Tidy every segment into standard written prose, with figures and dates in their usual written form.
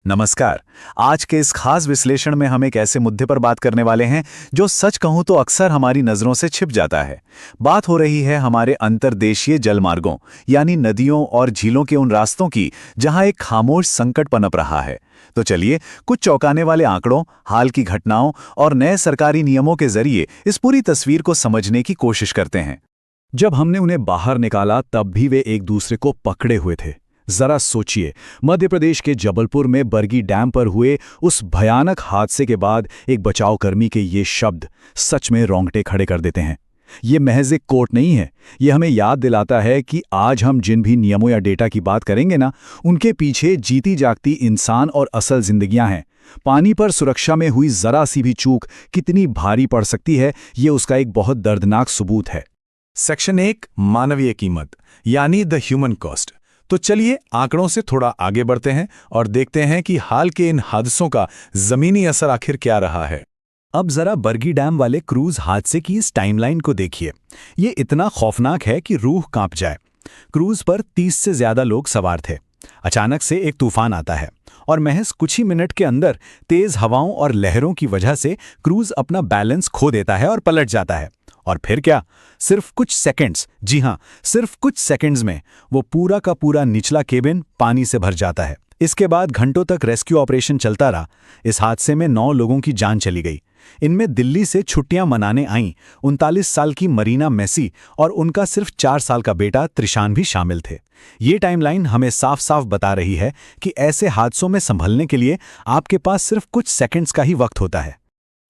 नमस्कार। आज के इस खास विश्लेषण में हम एक ऐसे मुद्दे पर बात करने वाले हैं जो सच कहूं तो अक्सर हमारी नजरों से छिप जाता है। बात हो रही है हमारे अंतर्देशीय जलमार्गों यानी नदियों और झीलों के उन रास्तों की जहां एक खामोश संकट पनप रहा है। तो चलिए कुछ चौंकाने वाले आंकड़ों, हाल की घटनाओं और नए सरकारी नियमों के जरिए इस पूरी तस्वीर को समझने की कोशिश करते हैं। जब हमने उन्हें बाहर निकाला तब भी वे एक दूसरे को पकड़े हुए थे। जरा सोचिए, मध्य प्रदेश के जबलपुर में बरगी डैम पर हुए उस भयानक हादसे के बाद एक बचावकर्मी के ये शब्द सच में रोंगटे खड़े कर देते हैं। ये महज एक कोट नहीं है, ये हमें याद दिलाता है कि आज हम जिन भी नियमों या डेटा की बात करेंगे ना, उनके पीछे जीती जागती इंसान और असल जिंदगियां हैं। पानी पर सुरक्षा में हुई जरा सी भी चूक कितनी भारी पड़ सकती है, ये उसका एक बहुत दर्दनाक सबूत है। सेक्शन 1 मानवीय कीमत यानी द ह्यूमन कॉस्ट। तो चलिए आंकड़ों से थोड़ा आगे बढ़ते हैं और देखते हैं कि हाल के इन हादसों का जमीनी असर आखिर क्या रहा है। अब जरा बरगी डैम वाले क्रूज हादसे की इस टाइमलाइन को देखिए। ये इतना खौफनाक है कि रूह कांप जाए। क्रूज पर 30 से ज्यादा लोग सवार थे। अचानक से एक तूफान आता है और महज कुछ ही मिनट के अंदर तेज हवाओं और लहरों की वजह से क्रूज अपना बैलेंस खो देता है और पलट जाता है। और फिर क्या, सिर्फ कुछ सेकंड्स, जी हां, सिर्फ कुछ सेकंड्स में वो पूरा का पूरा निचला केबिन पानी से भर जाता है। इसके बाद घंटों तक रेस्क्यू ऑपरेशन चलता रहा। इस हादसे में 9 लोगों की जान चली गई। इनमें दिल्ली से छुट्टियां मनाने आईं 39 साल की मरीना मेसी और उनका सिर्फ 4 साल का बेटा त्रिशान भी शामिल थे। ये टाइमलाइन हमें साफ साफ बता रही है कि ऐसे हादसों में संभलने के लिए आपके पास सिर्फ कुछ सेकंड्स का ही वक्त होता है।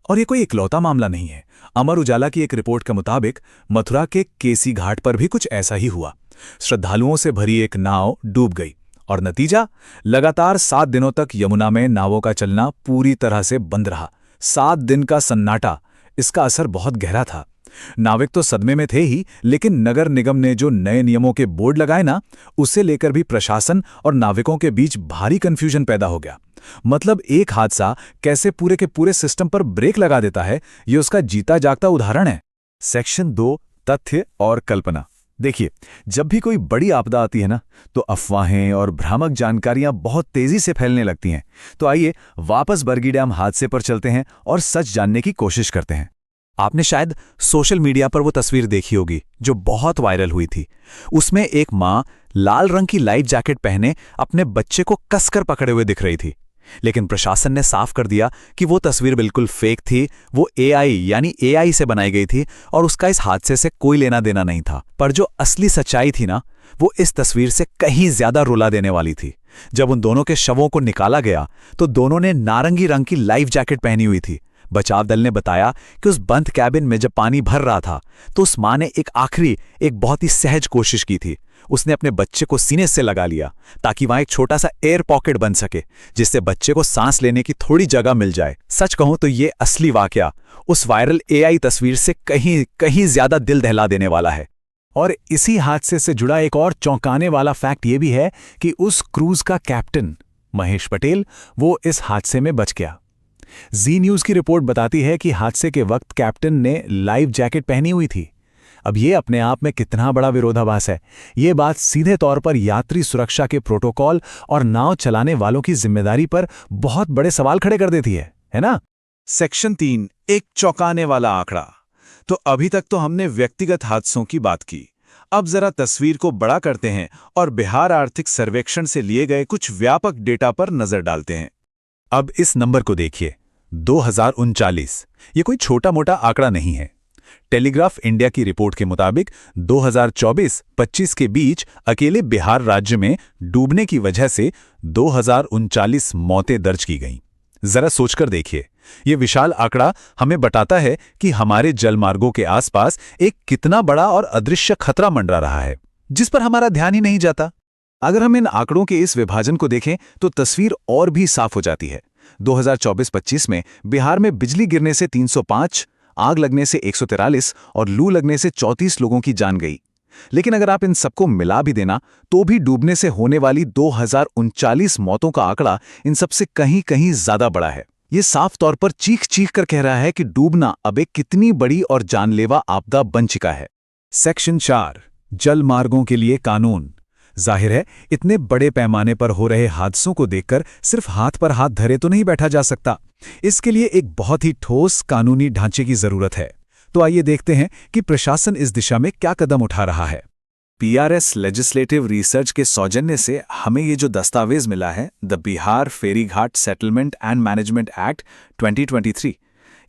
और ये कोई इकलौता मामला नहीं है। अमर उजाला की एक रिपोर्ट के मुताबिक मथुरा के केसी घाट पर भी कुछ ऐसा ही हुआ। श्रद्धालुओं से भरी एक नाव डूब गई और नतीजा, लगातार 7 दिनों तक यमुना में नावों का चलना पूरी तरह से बंद रहा। 7 दिन का सन्नाटा, इसका असर बहुत गहरा था। नाविक तो सदमे में थे ही, लेकिन नगर निगम ने जो नए नियमों के बोर्ड लगाए ना, उसे लेकर भी प्रशासन और नाविकों के बीच भारी कंफ्यूजन पैदा हो गया। मतलब एक हादसा कैसे पूरे के पूरे सिस्टम पर ब्रेक लगा देता है, ये उसका जीता जागता उदाहरण है। सेक्शन 2 तथ्य और कल्पना। देखिए, जब भी कोई बड़ी आपदा आती है ना, तो अफवाहें और भ्रामक जानकारियां बहुत तेजी से फैलने लगती हैं। तो आइए वापस बरगी डैम हादसे पर चलते हैं और सच जानने की कोशिश करते हैं। आपने शायद सोशल मीडिया पर वो तस्वीर देखी होगी जो बहुत वायरल हुई थी। उसमें एक माँ लाल रंग की लाइफ जैकेट पहने अपने बच्चे को कसकर पकड़े हुए दिख रही थी। लेकिन प्रशासन ने साफ कर दिया कि वो तस्वीर बिल्कुल फेक थी, वो एआई से बनाई गई थी और उसका इस हादसे से कोई लेना देना नहीं था। पर जो असली सच्चाई थी ना, वो इस तस्वीर से कहीं ज्यादा रुला देने वाली थी। जब उन दोनों के शवों को निकाला गया तो दोनों ने नारंगी रंग की लाइफ जैकेट पहनी हुई थी। बचाव दल ने बताया कि उस बंद कैबिन में जब पानी भर रहा था तो उस मां ने एक बहुत ही सहज कोशिश की थी। उसने अपने बच्चे को सीने से लगा लिया ताकि वहां एक छोटा सा एयर पॉकेट बन सके, जिससे बच्चे को सांस लेने की थोड़ी जगह मिल जाए। सच कहूं तो ये असली वाकया उस वायरल एआई तस्वीर से कहीं ज्यादा दिल दहला देने वाला है। और इसी हादसे से जुड़ा एक और चौंकाने वाला फैक्ट ये भी है कि उस क्रूज का कैप्टन महेश पटेल, वो इस हादसे में बच गया। जी न्यूज की रिपोर्ट बताती है कि हादसे के वक्त कैप्टन ने लाइफ जैकेट पहनी हुई थी। अब ये अपने आप में कितना बड़ा विरोधाभास है। ये बात सीधे तौर पर यात्री सुरक्षा के प्रोटोकॉल और नाव चलाने वालों की जिम्मेदारी पर बहुत बड़े सवाल खड़े कर देती है ना? सेक्शन 3 एक चौंकाने वाला आंकड़ा। तो अभी तक तो हमने व्यक्तिगत हादसों की बात की। अब जरा तस्वीर को बड़ा करते हैं और बिहार आर्थिक सर्वेक्षण से लिए गए कुछ व्यापक डेटा पर नजर डालते हैं। अब इस नंबर को देखिए, 2039। ये कोई छोटा मोटा आंकड़ा नहीं है। टेलीग्राफ इंडिया की रिपोर्ट के मुताबिक 2024-25 के बीच अकेले बिहार राज्य में डूबने की वजह से 2039 मौतें दर्ज की गईं। जरा सोचकर देखिए, ये विशाल आंकड़ा हमें बताता है कि हमारे जलमार्गों के आसपास एक कितना बड़ा और अदृश्य खतरा मंडरा रहा है, जिस पर हमारा ध्यान ही नहीं जाता। अगर हम इन आंकड़ों के इस विभाजन को देखें तो तस्वीर और भी साफ हो जाती है। 2024-25 में बिहार में बिजली गिरने से 305, आग लगने से 143 और लू लगने से 34 लोगों की जान गई। लेकिन अगर आप इन सबको मिला भी देना तो भी डूबने से होने वाली 2039 मौतों का आंकड़ा इन सबसे कहीं ज्यादा बड़ा है। ये साफ तौर पर चीख कर कह रहा है कि डूबना अब एक कितनी बड़ी और जानलेवा आपदा बन चुका है। सेक्शन 4 जल मार्गों के लिए कानून। जाहिर है, इतने बड़े पैमाने पर हो रहे हादसों को देखकर सिर्फ हाथ पर हाथ धरे तो नहीं बैठा जा सकता। इसके लिए एक बहुत ही ठोस कानूनी ढांचे की जरूरत है। तो आइए देखते हैं कि प्रशासन इस दिशा में क्या कदम उठा रहा है। PRS लेजिस्लेटिव रिसर्च के सौजन्य से हमें ये जो दस्तावेज मिला है, द बिहार फेरीघाट सेटलमेंट एंड मैनेजमेंट एक्ट 2023,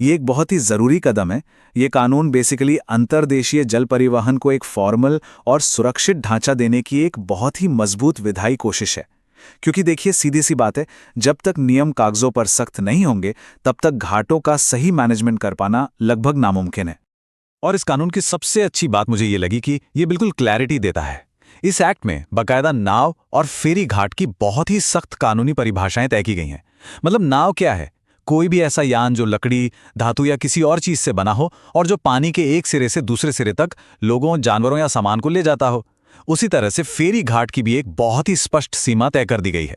ये एक बहुत ही ज़रूरी कदम है। ये कानून बेसिकली अंतर्देशीय जल परिवहन को एक फॉर्मल और सुरक्षित ढांचा देने की एक बहुत ही मजबूत विधायी कोशिश है। क्योंकि देखिए, सीधी सी बात है, जब तक नियम कागजों पर सख्त नहीं होंगे तब तक घाटों का सही मैनेजमेंट कर पाना लगभग नामुमकिन है। और इस कानून की सबसे अच्छी बात मुझे ये लगी कि ये बिल्कुल क्लैरिटी देता है। इस एक्ट में बाकायदा नाव और फेरी घाट की बहुत ही सख्त कानूनी परिभाषाएं तय की गई हैं। मतलब नाव क्या है? कोई भी ऐसा यान जो लकड़ी, धातु या किसी और चीज से बना हो और जो पानी के एक सिरे से दूसरे सिरे तक लोगों, जानवरों या सामान को ले जाता हो। उसी तरह से फेरी घाट की भी एक बहुत ही स्पष्ट सीमा तय कर दी गई है।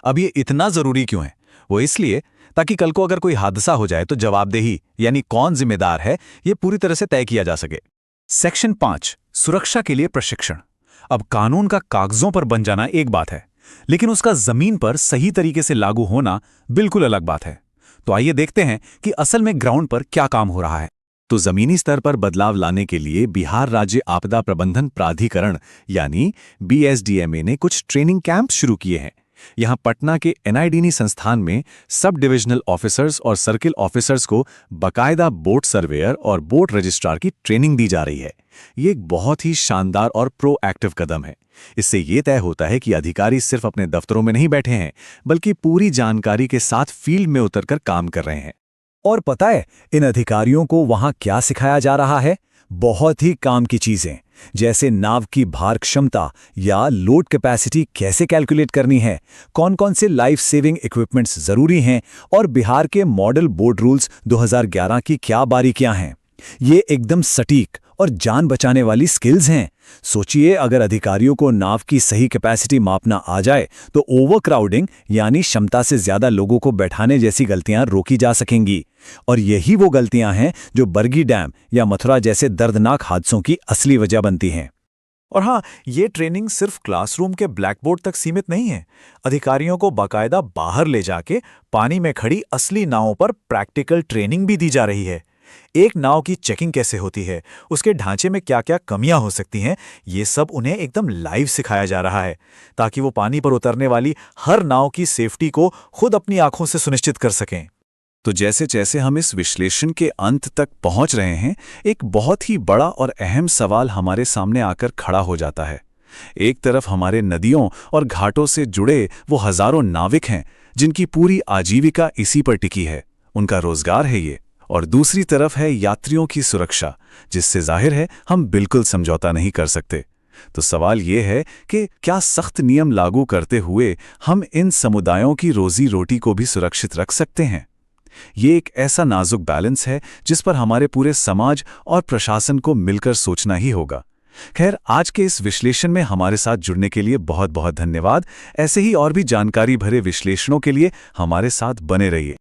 अब ये इतना जरूरी क्यों है? वो इसलिए ताकि कल को अगर कोई हादसा हो जाए तो जवाबदेही यानी कौन जिम्मेदार है, ये पूरी तरह से तय किया जा सके। सेक्शन 5, सुरक्षा के लिए प्रशिक्षण। अब कानून का कागजों पर बन जाना एक बात है, लेकिन उसका जमीन पर सही तरीके से लागू होना बिल्कुल अलग बात है। तो आइए देखते हैं कि असल में ग्राउंड पर क्या काम हो रहा है। तो जमीनी स्तर पर बदलाव लाने के लिए बिहार राज्य आपदा प्रबंधन प्राधिकरण यानी BSDMA ने कुछ ट्रेनिंग कैंप शुरू किए हैं। यहाँ पटना के NIDNI संस्थान में सब डिविजनल ऑफिसर्स और सर्किल ऑफिसर्स को बाकायदा बोट सर्वेयर और बोट रजिस्ट्रार की ट्रेनिंग दी जा रही है। ये एक बहुत ही शानदार और प्रोएक्टिव कदम है। इससे ये तय होता है कि अधिकारी सिर्फ अपने दफ्तरों में नहीं बैठे हैं, बल्कि पूरी जानकारी के साथ फील्ड में उतरकर काम कर रहे हैं। और पता है इन अधिकारियों को वहां क्या सिखाया जा रहा है? बहुत ही काम की चीजें, जैसे नाव की भार क्षमता या लोड कैपेसिटी कैसे कैलकुलेट करनी है, कौन कौन से लाइफ सेविंग इक्विपमेंट्स जरूरी हैं और बिहार के मॉडल बोट रूल्स 2011 की क्या बारीकियां हैं। ये एकदम सटीक और जान बचाने वाली स्किल्स हैं। सोचिए, अगर अधिकारियों को नाव की सही कैपेसिटी मापना आ जाए तो ओवरक्राउडिंग यानी क्षमता से ज्यादा लोगों को बैठाने जैसी गलतियां रोकी जा सकेंगी। और यही वो गलतियां हैं जो बरगी डैम या मथुरा जैसे दर्दनाक हादसों की असली वजह बनती हैं। और हाँ, ये ट्रेनिंग सिर्फ क्लासरूम के ब्लैकबोर्ड तक सीमित नहीं है। अधिकारियों को बाकायदा बाहर ले जाके पानी में खड़ी असली नावों पर प्रैक्टिकल ट्रेनिंग भी दी जा रही है। एक नाव की चेकिंग कैसे होती है, उसके ढांचे में क्या क्या कमियां हो सकती हैं, ये सब उन्हें एकदम लाइव सिखाया जा रहा है, ताकि वो पानी पर उतरने वाली हर नाव की सेफ्टी को खुद अपनी आंखों से सुनिश्चित कर सकें। तो जैसे जैसे हम इस विश्लेषण के अंत तक पहुंच रहे हैं, एक बहुत ही बड़ा और अहम सवाल हमारे सामने आकर खड़ा हो जाता है। एक तरफ हमारे नदियों और घाटों से जुड़े वो हजारों नाविक हैं जिनकी पूरी आजीविका इसी पर टिकी है, उनका रोजगार है ये। और दूसरी तरफ है यात्रियों की सुरक्षा, जिससे जाहिर है हम बिल्कुल समझौता नहीं कर सकते। तो सवाल ये है कि क्या सख्त नियम लागू करते हुए हम इन समुदायों की रोजी रोटी को भी सुरक्षित रख सकते हैं? ये एक ऐसा नाजुक बैलेंस है जिस पर हमारे पूरे समाज और प्रशासन को मिलकर सोचना ही होगा। खैर, आज के इस विश्लेषण में हमारे साथ जुड़ने के लिए बहुत बहुत धन्यवाद। ऐसे ही और भी जानकारी भरे विश्लेषणों के लिए हमारे साथ बने रहिए।